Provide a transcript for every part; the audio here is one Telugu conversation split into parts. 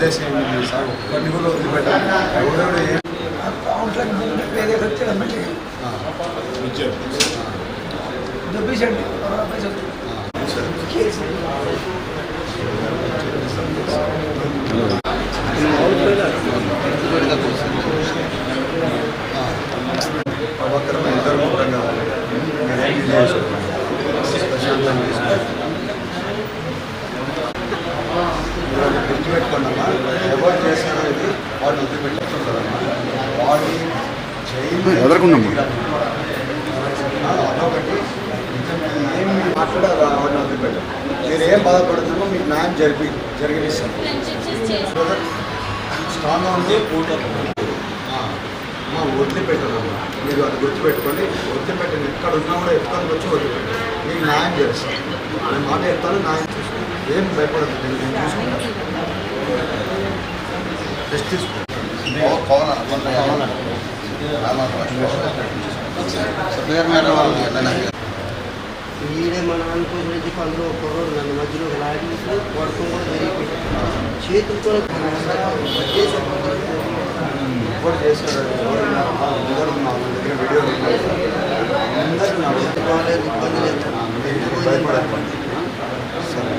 వదిలేసేయండి సార్, ఒక్కరిని కూడా వదిలిపెట్టాలి. ఎవరెవరు అవకరం ఇద్దరు ముఖంగా ప్రశాంతంగా గుర్తుపెట్టుకున్నామా, ఎవరు చేశారో ఇది వాడిని వదిలిపెట్టుకుంటారమ్మా. వాడిని అదొకటి ఏం మాట్లాడారు, వాడిని వదిలిపెట్టారు. మీరు ఏం బాధపడుతున్నామో మీకు న్యాయం జరిగిస్తాం. స్ట్రాంగ్గా ఉంటే వదిలిపెట్టారమ్మా. మీరు అది గుర్తుపెట్టుకోండి. వదిలిపెట్టండి, ఎక్కడ ఉన్నా కూడా ఎత్తుకొని వచ్చి వదిలిపెట్టండి. మీకు న్యాయం చేస్తాను. నేను మాట ఎత్తాను, న్యాయం చూసుకోండి. ఏం భయపడదు, నేను చూసుకుంటాను. రెస్ట్ తీసుకోండి. ఈడే మన అనుకోసి పండుగ ఒక్కరోజు నన్ను మధ్యలో లాగి పడుతూ కూడా జరిగిపోయింది. చేతులతో ఇప్పుడు చేశారు అందరూ వీడియో ఇబ్బంది లేదు. భయపడకండి. సరే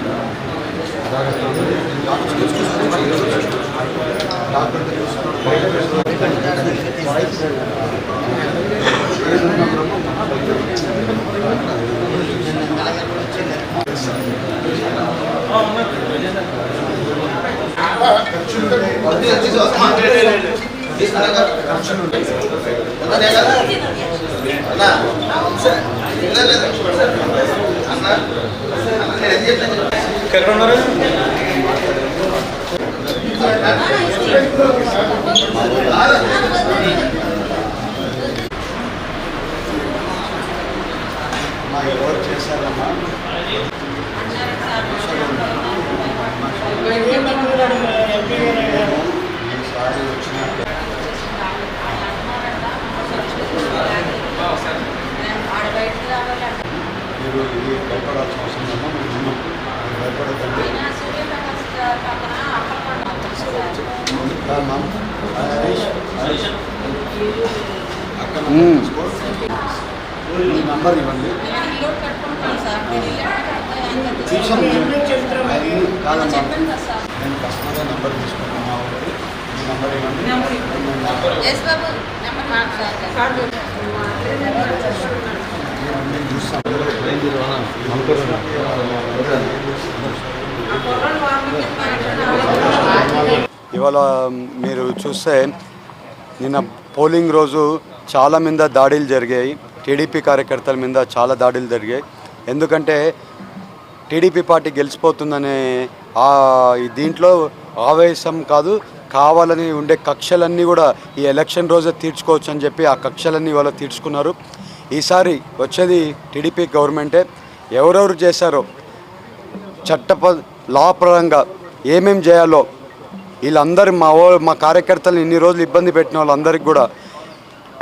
డాక్టర్తో ఎక్కడ ఉన్నారు? ఎవరు చేశారమ్మా? ఈసారి వచ్చిన మీరు ఇది భయపడాల్సిన అవసరం ఉందమ్మా. మేము భయపడకండి. అక్కడ మీ నంబర్ ఇవ్వండి. చూసాను కాదమ్మా, నేను పర్సనల్గా నెంబర్ తీసుకున్నాను. మీ నంబర్ ఇవ్వండి. నేను చూస్తాను. ఇవాళ మీరు చూస్తే నిన్న పోలింగ్ రోజు చాలా మీద దాడులు జరిగాయి. టీడీపీ కార్యకర్తల మీద చాలా దాడులు జరిగాయి. ఎందుకంటే టీడీపీ పార్టీ గెలిచిపోతుందనే దీంట్లో ఆవేశం కాదు, కావాలని ఉండే కక్షలన్నీ కూడా ఈ ఎలక్షన్ రోజే తీర్చుకోవచ్చు అని చెప్పి ఆ కక్షలన్నీ వాళ్ళు తీర్చుకున్నారు. ఈసారి వచ్చేది టీడీపీ గవర్నమెంటే. ఎవరెవరు చేశారో లా పరంగా ఏమేం చేయాలో వీళ్ళందరూ మా కార్యకర్తలను ఇన్ని రోజులు ఇబ్బంది పెట్టిన వాళ్ళందరికీ కూడా,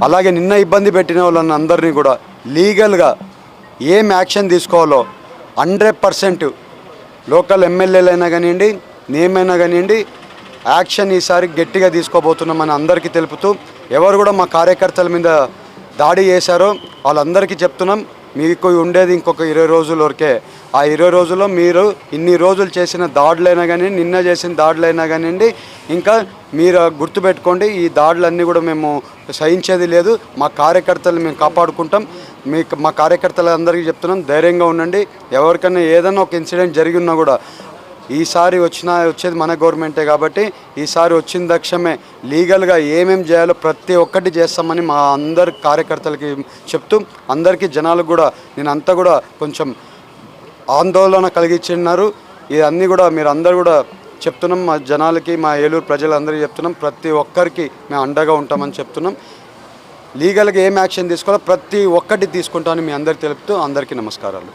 అలాగే నిన్న ఇబ్బంది పెట్టిన వాళ్ళని అందరినీ కూడా లీగల్గా ఏం యాక్షన్ తీసుకోవాలో 100% లోకల్ ఎమ్మెల్యేలైనా కానివ్వండి, నేమైనా కానివ్వండి, యాక్షన్ ఈసారి గట్టిగా తీసుకోబోతున్నామని అందరికీ తెలుపుతూ, ఎవరు కూడా మా కార్యకర్తల మీద దాడి చేశారో వాళ్ళందరికీ చెప్తున్నాం, మీకు ఉండేది ఇంకొక 20 రోజుల వరకే. ఆ 20 రోజుల్లో మీరు ఇన్ని రోజులు చేసిన దాడులైనా కానీ, నిన్న చేసిన దాడులైనా కానివ్వండి, ఇంకా మీరు గుర్తుపెట్టుకోండి, ఈ దాడులన్నీ కూడా మేము సహించేది లేదు. మా కార్యకర్తలు మేము కాపాడుకుంటాం. మా కార్యకర్తలందరికీ చెప్తున్నాం, ధైర్యంగా ఉండండి. ఎవరికైనా ఏదైనా ఒక ఇన్సిడెంట్ జరిగి ఉన్నా కూడా ఈసారి వచ్చేది మన గవర్నమెంటే కాబట్టి ఈసారి వచ్చిన దక్షమే లీగల్గా ఏమేం చేయాలో ప్రతి ఒక్కటి చేస్తామని మా అందరి కార్యకర్తలకి చెప్తూ, అందరికీ జనాలకు కూడా నేనంతా కూడా కొంచెం ఆందోళన కలిగించినారు. ఇవన్నీ కూడా మీరు అందరు కూడా చెప్తున్నాం, మా జనాలకి, మా ఏలూరు ప్రజలందరికీ చెప్తున్నాం, ప్రతి ఒక్కరికి మేము అండగా ఉంటామని చెప్తున్నాం. లీగల్గా ఏం యాక్షన్ తీసుకోవాలో ప్రతి ఒక్కటి తీసుకుంటామని మీ అందరికీ తెలుపుతూ అందరికీ నమస్కారాలు.